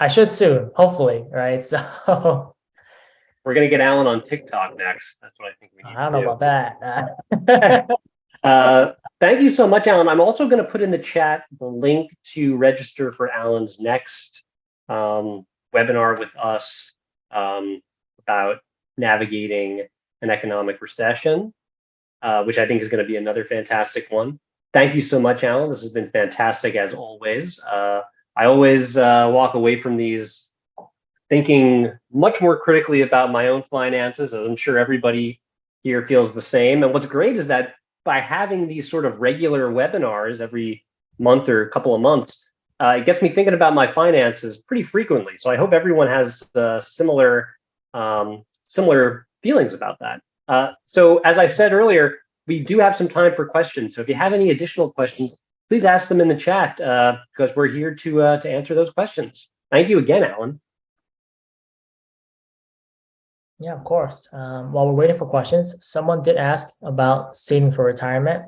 I should soon, hopefully, right? So We're gonna get Alan on TikTok next. That's what I think we need I don't know to about that. do. Thank you so much, Alan. I'm also going to put in the chat the link to register for Alan's next webinar with us about navigating an economic recession, which I think is going to be another fantastic one. Thank you so much, Alan. This has been fantastic as always. I always walk away from these thinking much more critically about my own finances, as I'm sure everybody here feels the same. And what's great is that by having these sort of regular webinars every month or a couple of months, it gets me thinking about my finances pretty frequently. So I hope everyone has similar feelings about that. So as I said earlier, we do have some time for questions. So if you have any additional questions, please ask them in the chat because we're here to answer those questions. Thank you again, Alan. Yeah, of course. While we're waiting for questions, someone did ask about saving for retirement.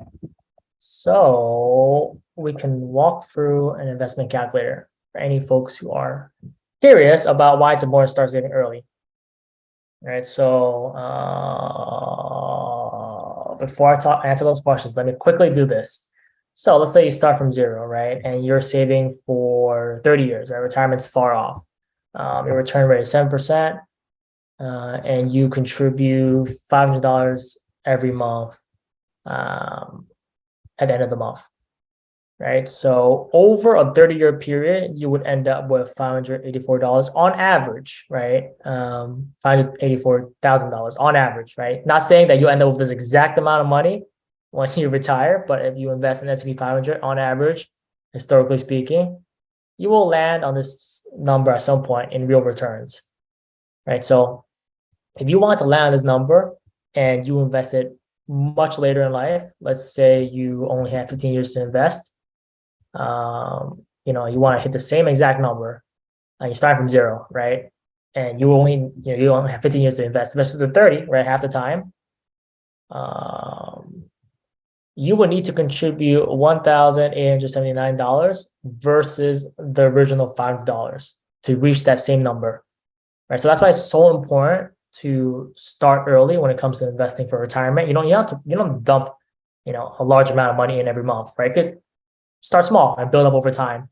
So we can walk through an investment calculator for any folks who are curious about why it's important to start saving early. All right, so before I answer those questions, let me quickly do this. So let's say you start from zero, right? And you're saving for 30 years, right? Retirement's far off. Your return rate is 7%. And you contribute $500 every month at the end of the month, right? So over a 30-year period, you would end up with $584 on average, right? $584,000 on average, right? Not saying that you end up with this exact amount of money when you retire, but if you invest in S&P 500 on average, historically speaking, you will land on this number at some point in real returns, right? So if you want to land this number and you invest it much later in life, let's say you only have 15 years to invest, you want to hit the same exact number and you start from zero, right? And you only have 15 years to invest versus the 30, right? Half the time. You would need to contribute $1,879 versus the original $500 to reach that same number, right? So that's why it's so important to start early when it comes to investing for retirement. You don't dump, a large amount of money in every month, right? Good. Start small and build up over time.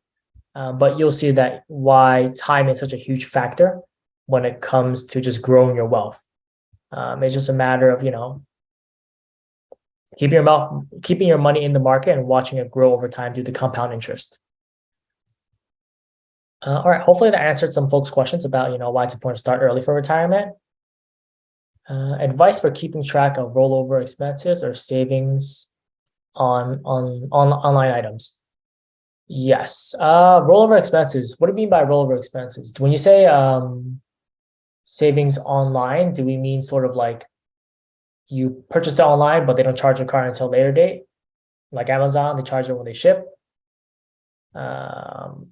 But you'll see that why time is such a huge factor when it comes to just growing your wealth. It's just a matter of, keeping your money in the market and watching it grow over time due to compound interest. All right, hopefully that answered some folks' questions about, why it's important to start early for retirement. Advice for keeping track of rollover expenses or savings on online items. Yes. Rollover expenses. What do you mean by rollover expenses? When you say savings online, do we mean sort of like you purchased it online, but they don't charge your card until a later date? Like Amazon, they charge it when they ship. Well,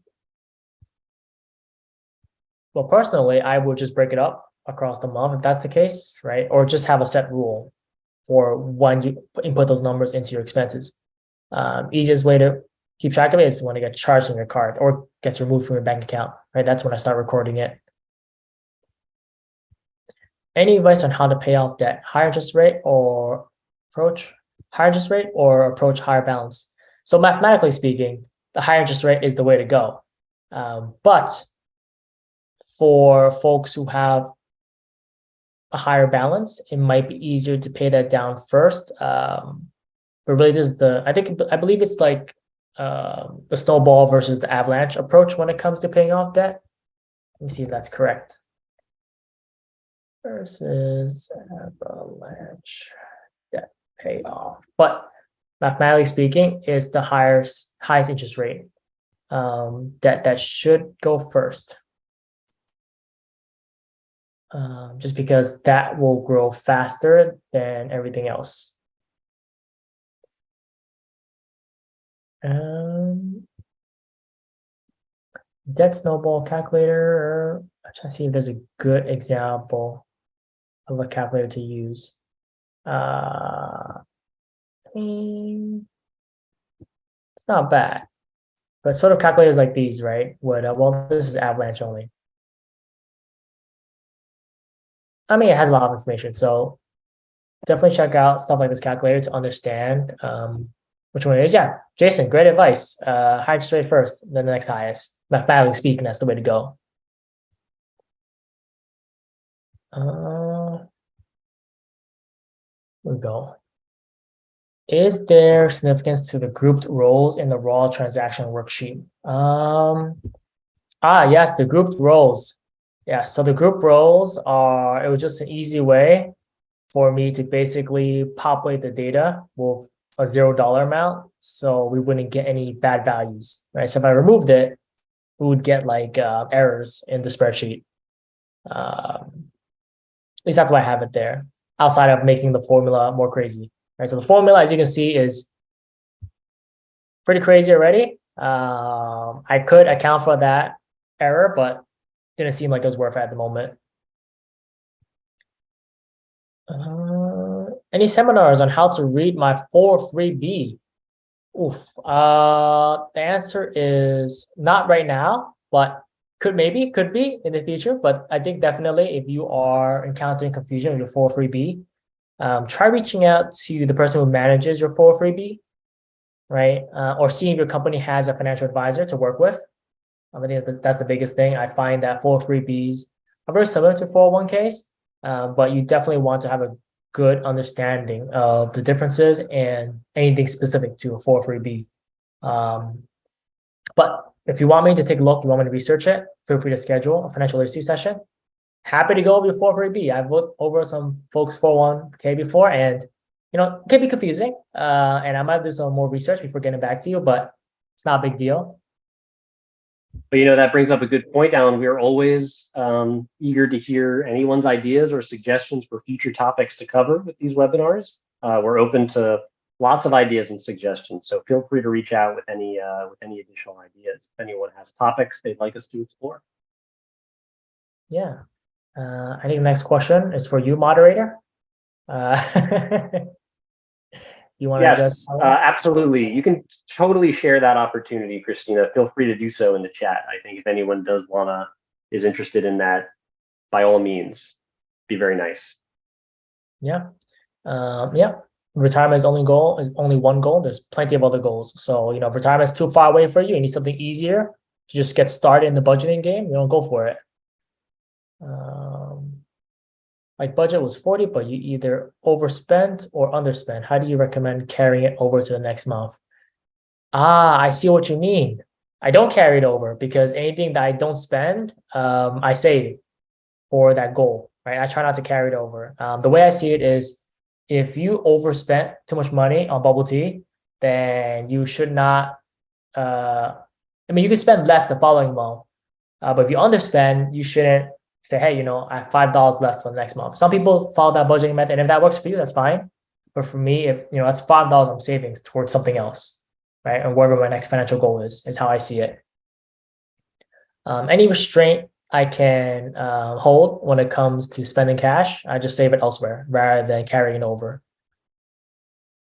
personally, I would just break it up across the month if that's the case, right? Or just have a set rule for when you input those numbers into your expenses. Easiest way to keep track of it is when it gets charged on your card or gets removed from your bank account, right? That's when I start recording it. Any advice on how to pay off debt? Higher interest rate or approach higher balance? So mathematically speaking, the higher interest rate is the way to go. But for folks who have a higher balance, it might be easier to pay that down first. But really, I believe it's like the snowball versus the avalanche approach when it comes to paying off debt. Let me see if that's correct. Versus avalanche debt payoff. But mathematically speaking, is the highest interest rate that should go first. Just because that will grow faster than everything else. Debt snowball calculator. I'm trying to see if there's a good example of a calculator to use. It's not bad, But sort of calculators like these, right, would, well, this is Avalanche only. I mean, it has a lot of information. So definitely check out stuff like this calculator to understand which one it is. Yeah, Jason, great advice. Highest rate first, then the next highest. Mathematically speaking, that's the way to go. We go. Is there significance to the grouped roles in the raw transaction worksheet? Yes, the grouped roles. Yeah, so the group roles are, it was just an easy way for me to basically populate the data with a $0 amount, so we wouldn't get any bad values, right? So if I removed it, we would get like errors in the spreadsheet. At least that's why I have it there, outside of making the formula more crazy, right? So the formula, as you can see, is pretty crazy already. I could account for that error, but didn't seem like it was worth it at the moment. Any seminars on how to read my 403B? Oof. The answer is not right now, but could be in the future. But I think definitely if you are encountering confusion with your 403B, try reaching out to the person who manages your 403B, right? Or seeing if your company has a financial advisor to work with. I think that's the biggest thing. I find that 403Bs are very similar to 401ks, but you definitely want to have a good understanding of the differences and anything specific to a 403B. But if you want me to take a look, you want me to research it, feel free to schedule a financial literacy session. Happy to go over your 403B. I've looked over some folks 401k before, and it can be confusing. And I might do some more research before getting back to you, but it's not a big deal. But that brings up a good point, Alan. We are always eager to hear anyone's ideas or suggestions for future topics to cover with these webinars. We're open to lots of ideas and suggestions, so feel free to reach out with any additional ideas if anyone has topics they'd like us to explore. Yeah. I think the next question is for you, moderator. You want to address? Yes, absolutely. You can totally share that opportunity, Christina. Feel free to do so in the chat. I think if anyone is interested in that, by all means, be very nice. Yeah. Yeah. Retirement is only one goal. There's plenty of other goals. So, if retirement is too far away for you, you need something easier to just get started in the budgeting game, go for it. Like budget was 40, but you either overspent or underspent. How do you recommend carrying it over to the next month? I see what you mean. I don't carry it over because anything that I don't spend, I save for that goal, right? I try not to carry it over. The way I see it is if you overspent too much money on bubble tea, then you should not, you can spend less the following month. But if you underspend, you shouldn't say, hey, I have $5 left for the next month. Some people follow that budgeting method, and if that works for you, that's fine. But for me, if that's $5 I'm saving towards something else, right? And wherever my next financial goal is how I see it. Any restraint I can hold when it comes to spending cash, I just save it elsewhere rather than carrying it over.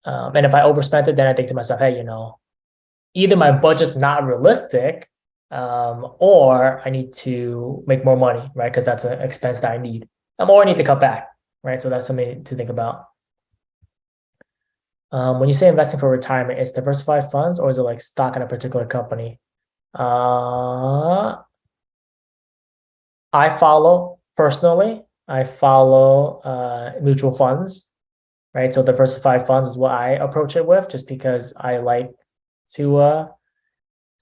And if I overspent it, then I think to myself, hey, either my budget's not realistic, or I need to make more money, right? Because that's an expense that I need, or I need to cut back, right? So that's something to think about. When you say investing for retirement, it's diversified funds or is it like stock in a particular company? I follow mutual funds, right? So diversified funds is what I approach it with, just because I like to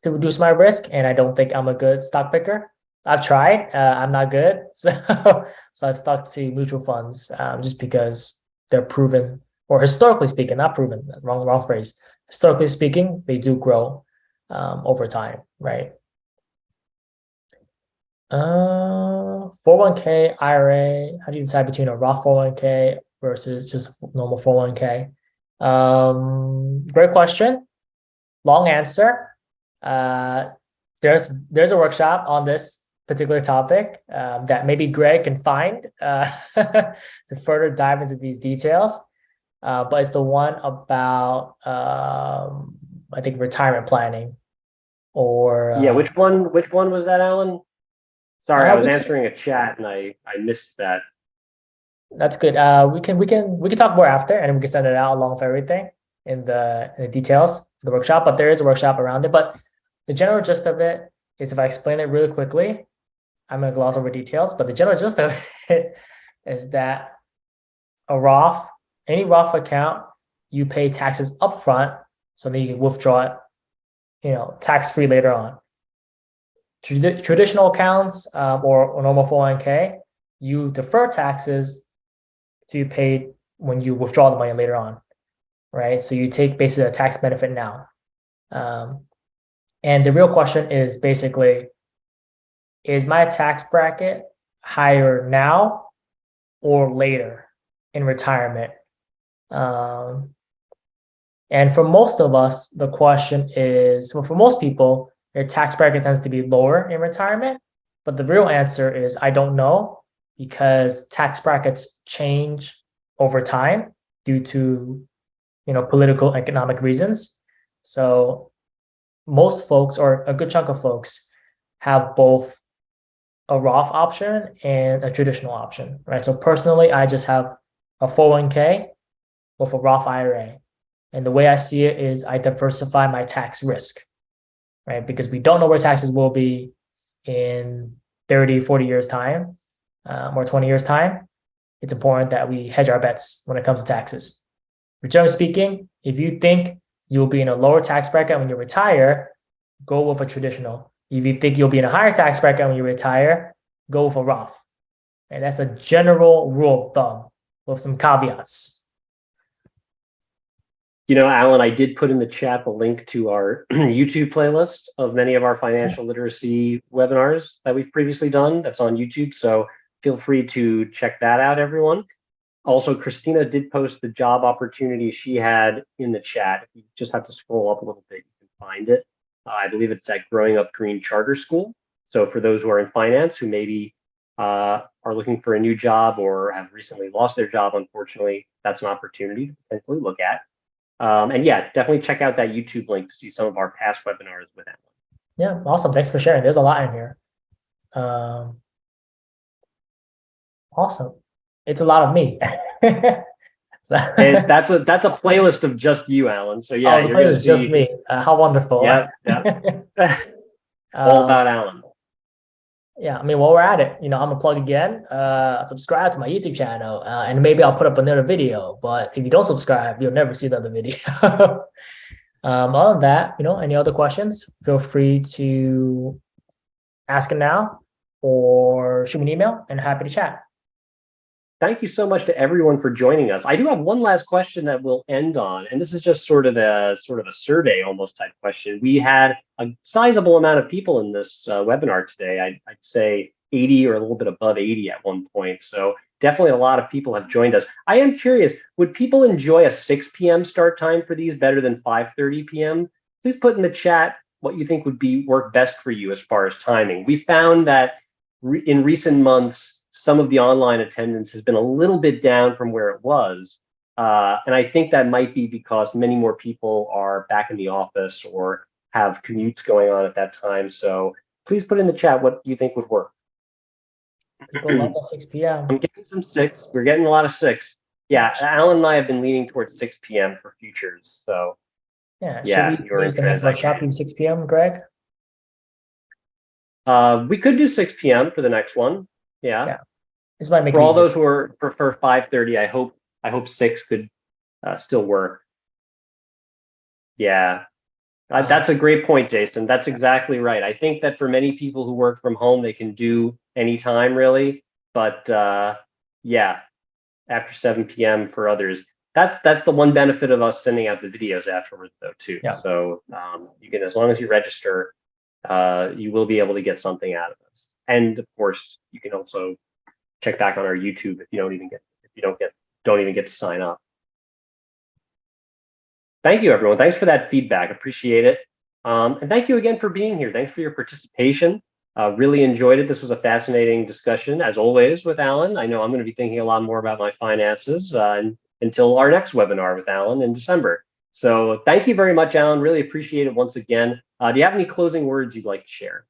reduce my risk, and I don't think I'm a good stock picker. I've tried, I'm not good, so I've stuck to mutual funds just because they're proven, or historically speaking, not proven, wrong phrase. Historically speaking, they do grow over time, right? 401k, IRA. How do you decide between a Roth 401k versus just normal 401k? Great question. Long answer. There's a workshop on this particular topic that maybe Greg can find to further dive into these details. But it's the one about I think retirement planning. or Yeah, which one was that, Alan? Sorry, I was we answering a chat and I missed that. That's good. We can talk more after, and we can send it out along with everything in the details for the workshop. But there is a workshop around it. But the general gist of it is, if I explain it really quickly, I'm gonna gloss over details. But the general gist of it is that a Roth, any Roth account, you pay taxes upfront, so then you can withdraw it, tax free later on. Traditional accounts, or normal 401k, you defer taxes to be paid when you withdraw the money later on, right? So you take basically a tax benefit now. And the real question is basically, is my tax bracket higher now or later in retirement? And for most of us, the question is, well, for most people, their tax bracket tends to be lower in retirement. But the real answer is, I don't know, because tax brackets change over time due to political economic reasons. So most folks, or a good chunk of folks, have both a Roth option and a traditional option, right? So personally, I just have a 401k with a Roth IRA. And the way I see it is, I diversify my tax risk, right? Because we don't know where taxes will be in 30, 40 years time, or 20 years time. It's important that we hedge our bets when it comes to taxes. Generally speaking, if you think you'll be in a lower tax bracket when you retire, go with a traditional. If you think you'll be in a higher tax bracket when you retire, go with a Roth. And that's a general rule of thumb with some caveats. Alan, I did put in the chat the link to our YouTube playlist of many of our financial literacy webinars that we've previously done. That's on YouTube. So feel free to check that out, everyone. Also, Christina did post the job opportunity she had in the chat. You just have to scroll up a little bit, you can find it. I believe it's at Growing Up Green Charter School. So for those who are in finance, who maybe are looking for a new job or have recently lost their job, unfortunately, that's an opportunity to potentially look at. And yeah, definitely check out that YouTube link to see some of our past webinars with Alan. Yeah, awesome. Thanks for sharing. There's a lot in here. Awesome. It's a lot of me. So, and that's a playlist of just you, Alan. So yeah, the you're gonna playlist is just me. How wonderful. Yeah. All about Alan. Yeah, I mean, while we're at it, I'm gonna plug again. Subscribe to my YouTube channel, and maybe I'll put up another video. But if you don't subscribe, you'll never see the other video. Other than that, any other questions, feel free to ask it now or shoot me an email, and happy to chat. Thank you so much to everyone for joining us. I do have one last question that we'll end on, and this is just sort of a survey almost type question. We had a sizable amount of people in this webinar today. I'd say 80 or a little bit above 80 at one point. So definitely a lot of people have joined us. I am curious, would people enjoy a 6 p.m. start time for these better than 5:30 p.m.? Please put in the chat what you think would work best for you as far as timing. We found that in recent months, some of the online attendance has been a little bit down from where it was. And I think that might be because many more people are back in the office or have commutes going on at that time. So please put in the chat what you think would work. People love that 6 p.m. I'm getting some 6. We're getting a lot of 6. Yeah, Alan and I have been leaning towards 6 p.m. for futures. So yeah, yeah, should we use the next workshop to 6 p.m., Greg? We could do 6 p.m. for the next one. Yeah. This might make for all those who prefer 5:30, I hope 6 could still work. Yeah, that's a great point, Jason. That's exactly right. I think that for many people who work from home, they can do any time really, but yeah, after 7 p.m. for others. That's the one benefit of us sending out the videos afterwards, though, too. Yeah. So you can, as long as you register, you will be able to get something out of us. And of course, you can also check back on our YouTube if you don't even get to sign up. Thank you, everyone. Thanks for that feedback. Appreciate it. And thank you again for being here. Thanks for your participation. Really enjoyed it. This was a fascinating discussion, as always, with Alan. I know I'm going to be thinking a lot more about my finances until our next webinar with Alan in December. So thank you very much, Alan. Really appreciate it once again. Do you have any closing words you'd like to share?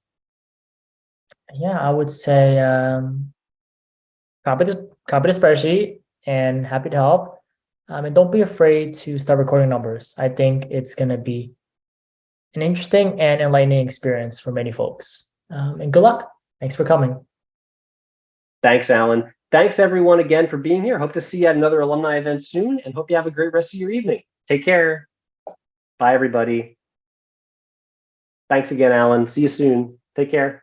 Yeah, I would say copy the spreadsheet and happy to help. And don't be afraid to start recording numbers. I think it's going to be an interesting and enlightening experience for many folks. And good luck. Thanks for coming. Thanks, Alan. Thanks, everyone, again for being here. Hope to see you at another alumni event soon, and hope you have a great rest of your evening. Take care. Bye, everybody. Thanks again, Alan. See you soon. Take care.